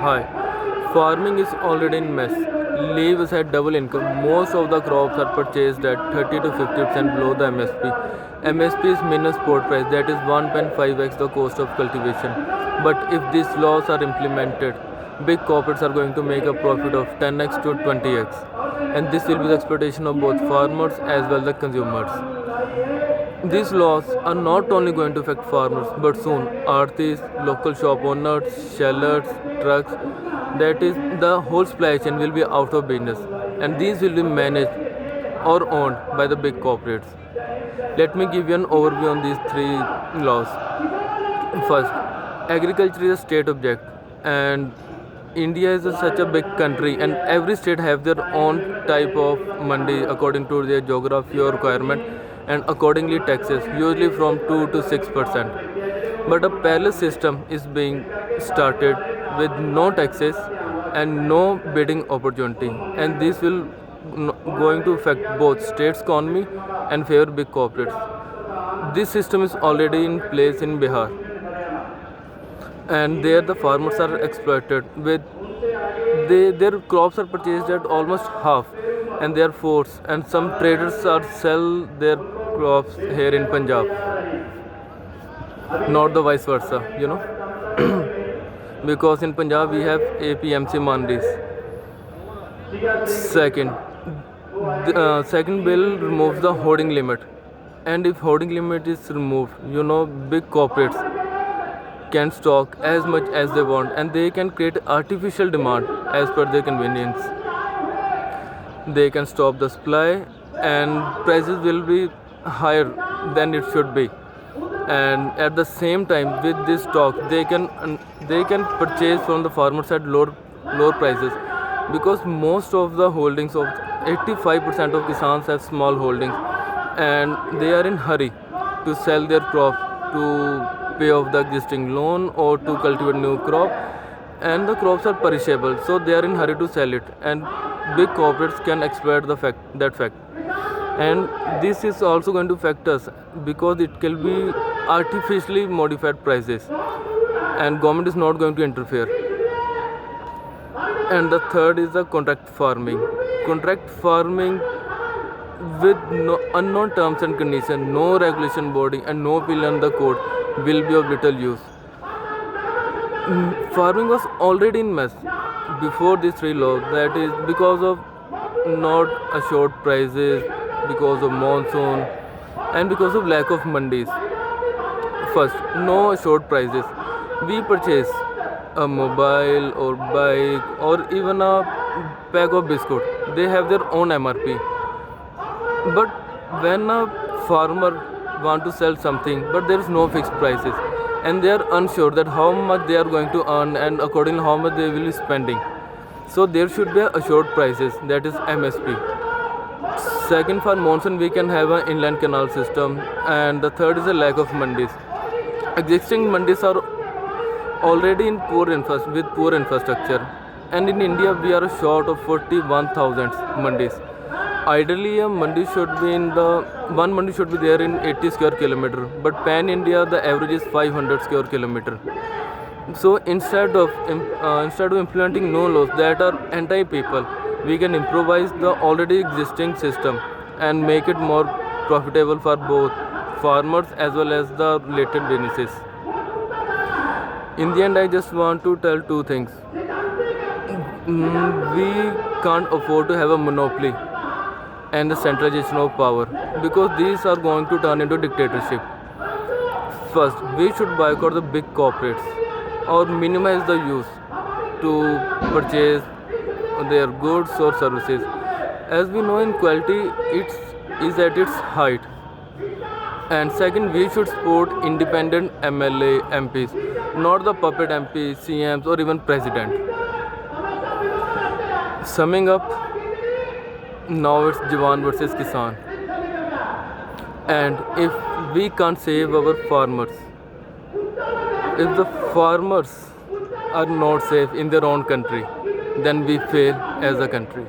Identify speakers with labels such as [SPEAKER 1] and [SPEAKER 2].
[SPEAKER 1] Hi. Farming is already in mess. Leave aside double income. Most of the crops are purchased at 30 to 50% below the MSP. MSP is minimum support price, that is 1.5x the cost of cultivation. But if these laws are implemented, big corporates are going to make a profit of 10x to 20x. And this will be the exploitation of both farmers as well as the consumers. These laws are not only going to affect farmers but soon artists, local shop owners, sellers, trucks, that is, the whole supply chain will be out of business and these will be managed or owned by the big corporates. Let me give you an overview on these three laws. First, agriculture is a state object, and India is such a big country, and every state have their own type of mandi according to their geography or requirement, and accordingly taxes usually from 2 to 6%. But a parallel system is being started with no taxes and no bidding opportunity, and this will going to affect both states economy and favor big corporates. This system is already in place in Bihar, and there the farmers are exploited with their crops are purchased at almost half and they are forced, and some traders are sell their crops here in Punjab, not the vice versa, because in Punjab we have APMC mandis. Second bill removes the hoarding limit, and if hoarding limit is removed, big corporates can stock as much as they want and they can create artificial demand as per their convenience. They can stop the supply and prices will be higher than it should be. And at the same time, with this stock, they can purchase from the farmers at lower prices, because most of the holdings of 85% of kisans have small holdings and they are in hurry to sell their crop to pay off the existing loan or to cultivate new crop, and the crops are perishable, so they are in hurry to sell it, and big corporates can exploit that fact. And this is also going to affect us because it can be artificially modified prices and government is not going to interfere. And the third is the contract farming with no unknown terms and conditions, no regulation body and no bill on the code will be of little use. Farming was already in mess before these three laws, that is because of not assured prices, because of monsoon, and because of lack of mandis. First, no assured prices. We purchase a mobile or bike or even a pack of biscuit. They have their own MRP. But when a farmer want to sell something, but there is no fixed prices, and they are unsure that how much they are going to earn and accordingly how much they will be spending. So there should be assured prices, that is MSP. Second, for monsoon we can have an inland canal system, and the third is a lack of mandis. Existing mandis are already in with poor infrastructure, and in India we are short of 41,000 mandis. Ideally, a mandi should be one mandi should be there in 80 square kilometer, but pan India the average is 500 square kilometer. So instead of implementing no laws that are anti-people, we can improvise the already existing system and make it more profitable for both farmers as well as the related businesses. In the end, I just want to tell two things. We can't afford to have a monopoly and the centralization of power, because these are going to turn into dictatorship. First, we should boycott the big corporates or minimize the use to purchase their goods or services. As we know, inequality is at its height. And second, we should support independent MLA MPs, not the puppet MPs, CMs, or even president. Summing up, now it's Jawan versus Kisan. And if we can't save our farmers, if the farmers are not safe in their own country, then we fail as a country.